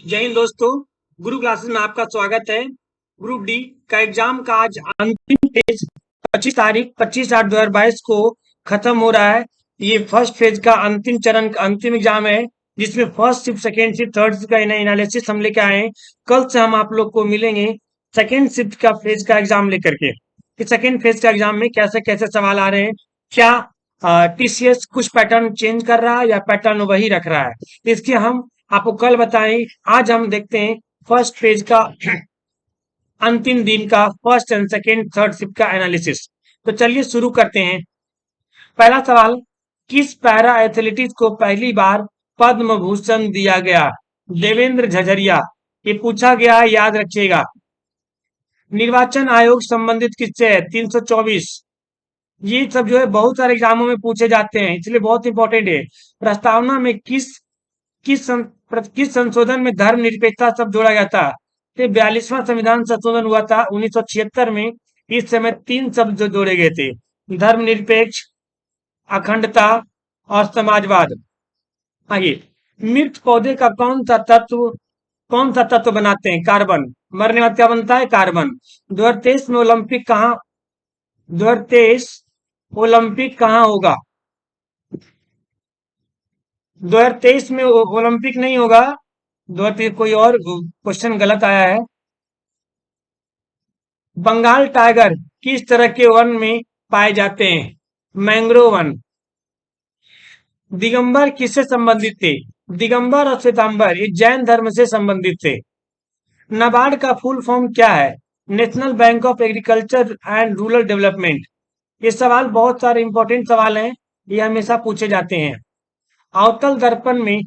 जय हिंद दोस्तों। गुरु क्लासेस में आपका स्वागत है। ग्रुप डी का एग्जाम का आज अंतिम फेज 25 तारीख 25/8/2022 को खत्म हो रहा है। ये फर्स्ट फेज का अंतिम चरण का अंतिम एग्जाम है, जिसमें first shift, second shift, third shift का एनालिसिस हम लेके आए हैं। कल से हम आप लोग को मिलेंगे सेकेंड शिफ्ट का फेज का एग्जाम लेकर के कि सेकेंड फेज का एग्जाम में कैसे कैसे सवाल आ रहे हैं, क्या टीसीएस कुछ पैटर्न चेंज कर रहा है या पैटर्न वही रख रहा है। इसके हम आपको कल बताएं। आज हम देखते हैं फर्स्ट पेज का अंतिम दिन का first and second third shift का एनालिसिस। तो चलिए शुरू करते हैं। पहला सवाल, किस पैरा एथलेटिक्स को पहली बार पद्म भूषण दिया गया? देवेंद्र झझरिया। ये पूछा गया है, याद रखिएगा। निर्वाचन आयोग संबंधित किससे है? 324। ये सब जो है बहुत सारे एग्जामों में पूछे जाते हैं, इसलिए बहुत इंपॉर्टेंट है। प्रस्तावना में किस संशोधन में धर्मनिरपेक्षता शब्द जोड़ा गया था? ये 42वां संविधान संशोधन हुआ था 1976 में। इस समय 3 शब्द जो जोड़े गए थे: धर्मनिरपेक्ष, अखंडता और समाजवाद। आइए, मृत पौधे का कौन सा तत्व बनाते हैं? कार्बन। मरने बाद क्या बनता है? कार्बन। 2023 में ओलंपिक कहाँ 2023 ओलंपिक कहाँ होगा? 2023 में ओलंपिक नहीं होगा। 2023 कोई और क्वेश्चन गलत आया है। बंगाल टाइगर किस तरह के वन में पाए जाते हैं? Mangrove one. दिगंबर किससे संबंधित थे? दिगंबर और श्वेतांबर ये जैन धर्म से संबंधित थे। नाबार्ड का फुल फॉर्म क्या है? National bank of agriculture and rural development. ये सवाल बहुत सारे इंपॉर्टेंट सवाल हैं, ये हमेशा पूछे जाते हैं। अवतल दर्पण में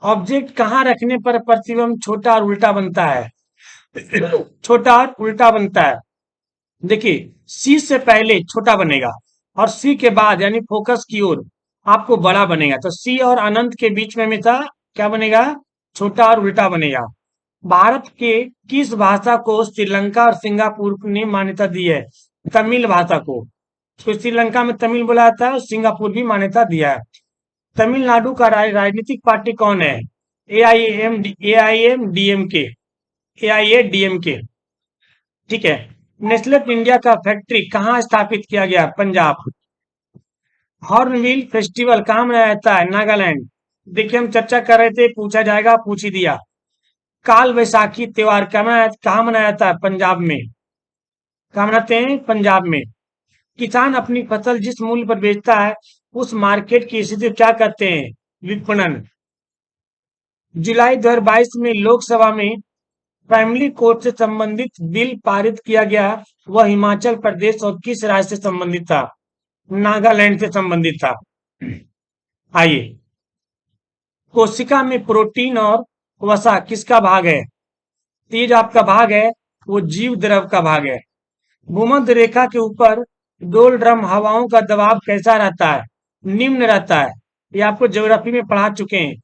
ऑब्जेक्ट कहाँ रखने पर प्रतिबिंब छोटा और उल्टा बनता है? छोटा और उल्टा बनता है। देखिए, सी से पहले छोटा बनेगा और सी के बाद यानी फोकस की ओर आपको बड़ा बनेगा। तो सी और अनंत के बीच में हमेशा क्या बनेगा? छोटा और उल्टा बनेगा। भारत के किस भाषा को श्रीलंका और सिंगापुर ने मान्यता दी है? तमिल भाषा को। तो श्रीलंका में तमिल बोला जाता है और सिंगापुर भी मान्यता दिया है। तमिलनाडु का राजनीतिक पार्टी कौन है? एआईएमडीएमके। एआईएडीएमके। ठीक है। नेस्ले इंडिया का फैक्ट्री कहाँ स्थापित किया गया? पंजाब। हॉर्नबिल फेस्टिवल कहाँ मनाया जाता है? नागालैंड। देखिए, हम चर्चा कर रहे थे, पूछा जाएगा, पूछ ही दिया। काल वैसाखी त्योहार कहाँ मनाया जाता है? पंजाब में। कहाँ मनाते हैं? पंजाब में। किसान अपनी फसल जिस मूल्य पर बेचता है उस मार्केट की स्थिति क्या कहते हैं? विपणन। जुलाई 2022 में लोकसभा में फैमिली कोर्ट से संबंधित बिल पारित किया गया, वह हिमाचल प्रदेश और किस राज्य से संबंधित था? नागालैंड से संबंधित था। आइए, कोशिका में प्रोटीन और वसा किसका भाग है? तीज आपका भाग है, वो जीव द्रव का भाग है। भूमध्य रेखा के ऊपर डोल ड्रम हवाओं का दबाव कैसा रहता है? निम्न रहता है। ये आपको ज्योग्राफी में पढ़ा चुके हैं।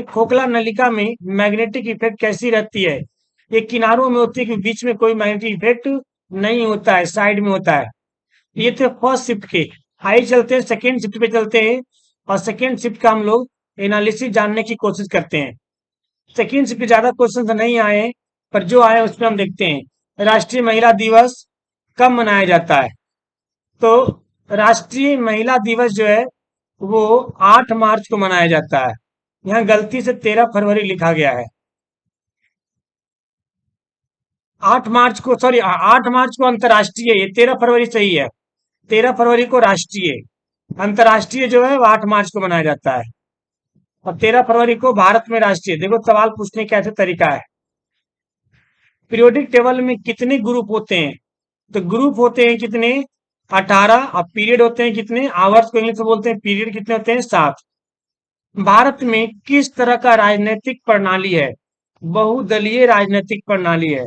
खोखला नलिका में मैग्नेटिक इफेक्ट कैसी रहती है? ये किनारों में होती है कि बीच में कोई मैग्नेटिक इफेक्ट नहीं होता है, साइड में होता है। ये थे फर्स्ट शिफ्ट के। आइए चलते हैं सेकेंड शिफ्ट पे चलते हैं और सेकेंड शिफ्ट का हम लोग एनालिसिस जानने की कोशिश करते हैं। सेकेंड शिफ्ट पे ज्यादा क्वेश्चन तो नहीं आए, पर जो आए उसमें हम देखते हैं। राष्ट्रीय महिला दिवस कब मनाया जाता है? तो राष्ट्रीय महिला दिवस जो है वो 8 मार्च को मनाया जाता है। यहाँ गलती से 13 फरवरी लिखा गया है। 8 मार्च को, सॉरी, 8 मार्च को अंतर्राष्ट्रीय, ये 13 फरवरी सही है। 13 फरवरी को राष्ट्रीय, अंतर्राष्ट्रीय जो है वो 8 मार्च को मनाया जाता है और 13 फरवरी को भारत में राष्ट्रीय। देखो सवाल पूछने का ऐसे तरीका है। पीरियोडिक टेबल में कितने ग्रुप होते हैं? तो ग्रुप होते हैं कितने? 18। और पीरियड होते हैं कितने? आवर्स को इंग्लिश में बोलते हैं पीरियड। कितने होते हैं? 7। भारत में किस तरह का राजनीतिक प्रणाली है? बहुदलीय राजनीतिक प्रणाली है।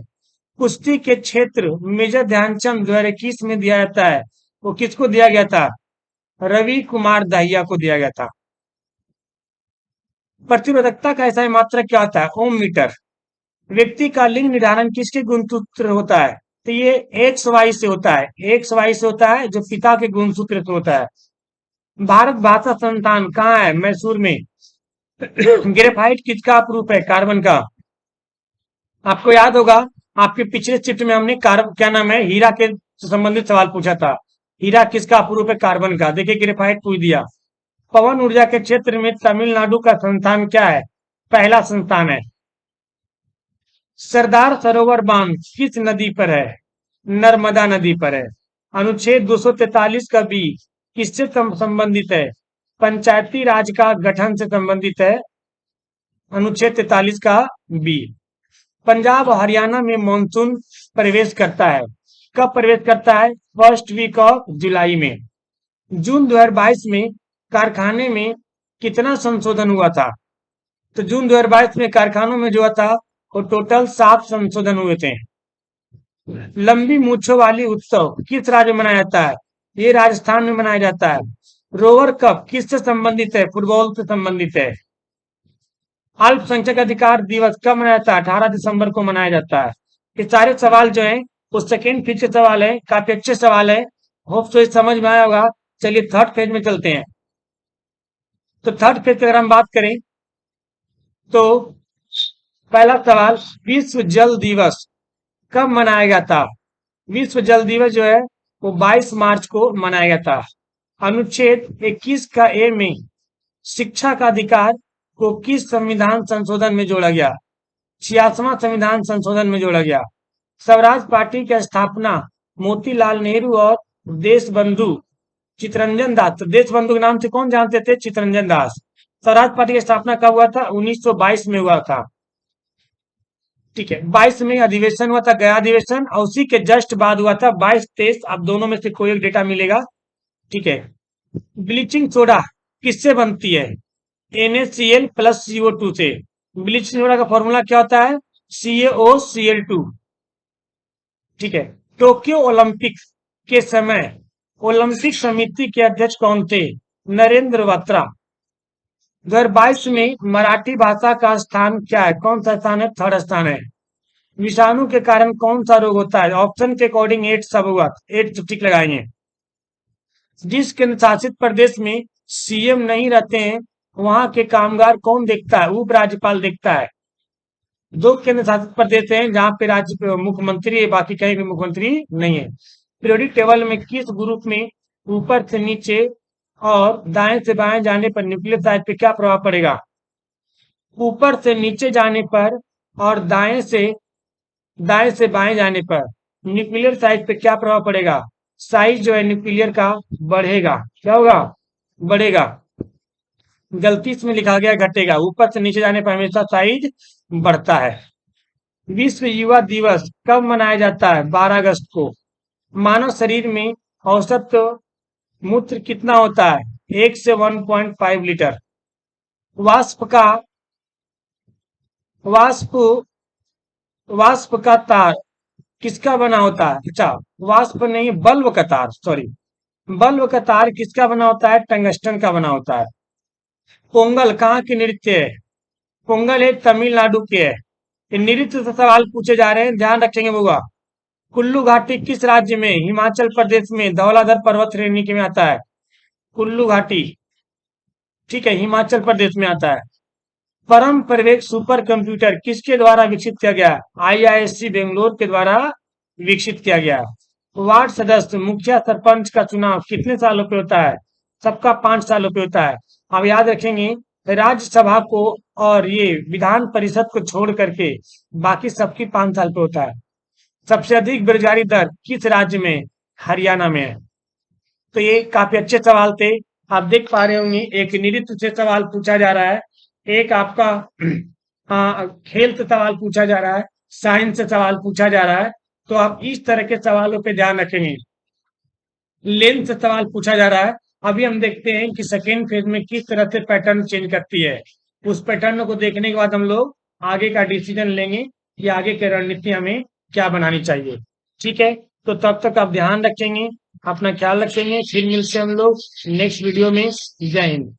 कुश्ती के क्षेत्र मेजर ध्यानचंद 2021 में दिया जाता है, वो किसको दिया गया था? रवि कुमार दहिया को दिया गया था। प्रतिरोधकता का ऐसा मात्रक क्या होता है? ओम मीटर। व्यक्ति का लिंग निर्धारण किसके गुणसूत्र होता है? तो ये एक्स वाई से होता है। एक्स वाई से होता है, जो पिता के गुणसूत्र से होता है। भारत भाषा संस्थान कहाँ है? मैसूर में। ग्रेफाइट किसका अपरूप है? कार्बन का। आपको याद होगा, आपके पिछले चित्र में हमने क्या नाम है, हीरा के संबंधित सवाल पूछा था। हीरा किसका अपरूप है? कार्बन का। देखिए ग्रेफाइट पूछ दिया। पवन ऊर्जा के क्षेत्र में तमिलनाडु का संस्थान क्या है? पहला संस्थान है। सरदार सरोवर बांध किस नदी पर है? नर्मदा नदी पर है। अनुच्छेद 243 का बी किससे संबंधित है? पंचायती राज का गठन से संबंधित है। अनुच्छेद 43 का बी। पंजाब और हरियाणा में मानसून प्रवेश करता है। कब प्रवेश करता है? फर्स्ट वीक ऑफ जुलाई में। जून 2022 में कारखाने में कितना संशोधन हुआ था? तो जून 2022 में कारखानों में जो हुआ था वो टोटल 7 संशोधन हुए थे। लंबी मूछों वाली उत्सव किस राज्य में मनाया जाता है? ये राजस्थान में मनाया जाता है। रोवर कप किससे संबंधित है? फुटबॉल से संबंधित है। अल्पसंख्यक अधिकार दिवस कब मनाया जाता है? 18 दिसंबर को मनाया जाता है। ये सारे सवाल जो हैं वो सेकेंड फेज के सवाल है, काफी अच्छे सवाल है। होप सो समझ में आया होगा। चलिए थर्ड फेज में चलते हैं। तो थर्ड फेज की अगर हम बात करें तो पहला सवाल, विश्व जल दिवस कब मनाया गया था? विश्व जल दिवस जो है वो 22 मार्च को मनाया गया था। अनुच्छेद 21 का ए में शिक्षा का अधिकार को किस संविधान संशोधन में जोड़ा गया? 86वां संविधान संशोधन में जोड़ा गया। स्वराज पार्टी की स्थापना मोतीलाल नेहरू और देश बंधु चितरंजन दास, तो देश बंधु के नाम से कौन जानते थे? चितरंजन दास। स्वराज पार्टी की स्थापना कब हुआ था? 1922 में हुआ था। ठीक है, 22 में अधिवेशन हुआ था, गया अधिवेशन, और उसी के जस्ट बाद हुआ था 22-23। अब दोनों में से कोई एक डेटा मिलेगा। ठीक है, ब्लीचिंग सोडा किससे बनती है? NaCl प्लस CO2 से। ब्लीचिंग सोडा का फॉर्मूला क्या होता है? CaOCl2। ठीक है, टोक्यो ओलंपिक के समय ओलंपिक समिति के अध्यक्ष कौन थे? नरेंद्र बत्रा। 2022 में मराठी भाषा का स्थान क्या है? कौन सा स्थान है? थर्ड स्थान है। विषाणु के कारण कौन सा रोग होता है? ऑप्शन के अकॉर्डिंग 8 सब हुआ, 8 टिक लगाएंगे। जिस केंद्र शासित प्रदेश में सीएम नहीं रहते हैं वहां के कामगार कौन देखता है? उपराज्यपाल देखता है। 2 केंद्र शासित प्रदेश हैं जहां पे राज्य मुख्यमंत्री है, बाकी कहीं भी मुख्यमंत्री नहीं है। पीरियोडिक टेबल में किस ग्रुप में ऊपर से नीचे और दाएं से बाएं जाने पर न्यूक्लियर साइज पे क्या प्रभाव पड़ेगा? ऊपर से नीचे जाने पर और दाएं से बाएं जाने पर न्यूक्लियर साइज पे क्या प्रभाव पड़ेगा? साइज जो है न्यूक्लियर का बढ़ेगा। क्या होगा? बढ़ेगा। गलती इसमें लिखा गया घटेगा, ऊपर से नीचे जाने पर हमेशा साइज बढ़ता है। विश्व युवा दिवस कब मनाया जाता है? 12 अगस्त को। मानव शरीर में औसत मूत्र कितना होता है? 1 से 1.5 लीटर। वाष्प का वाष्प वाष्प का तार किसका बना होता है? अच्छा, वाष्प नहीं, बल्ब का तार, सॉरी, बल्ब का तार किसका बना होता है? टंगस्टन का बना होता है। पोंगल कहाँ की नृत्य है? पोंगल एक तमिलनाडु के है। ये नृत्य से सवाल पूछे जा रहे हैं, ध्यान रखेंगे होगा। कुल्लू घाटी किस राज्य में? हिमाचल प्रदेश में धौलाधर पर्वत श्रेणी के में आता है। कुल्लू घाटी, ठीक है, हिमाचल प्रदेश में आता है। परम प्रवेग सुपर कंप्यूटर किसके द्वारा विकसित किया गया? IISc बेंगलोर के द्वारा विकसित किया गया। वार्ड सदस्य, मुखिया, सरपंच का चुनाव कितने सालों पे होता है? सबका 5 सालों पे होता है। अब याद रखेंगे, राज्यसभा को और ये विधान परिषद को छोड़ करके बाकी सबकी 5 साल पे होता है। सबसे अधिक बेरोजगारी दर किस राज्य में? हरियाणा में है। तो ये काफी अच्छे सवाल थे। आप देख पा रहे होंगे, एक नृत्य से सवाल पूछा जा रहा है, एक आपका खेल से सवाल पूछा जा रहा है, साइंस से सवाल पूछा जा रहा है। तो आप इस तरह के सवालों पे ध्यान रखेंगे। लेंथ से सवाल पूछा जा रहा है। अभी हम देखते हैं कि सेकेंड फेज में किस तरह से पैटर्न चेंज करती है। उस पैटर्न को देखने के बाद हम लोग आगे का डिसीजन लेंगे कि आगे की रणनीति हमें क्या बनानी चाहिए। ठीक है, तो तब तक आप ध्यान रखेंगे, अपना ख्याल रखेंगे। फिर मिलते हैं हम लोग नेक्स्ट वीडियो में। जय हिंद।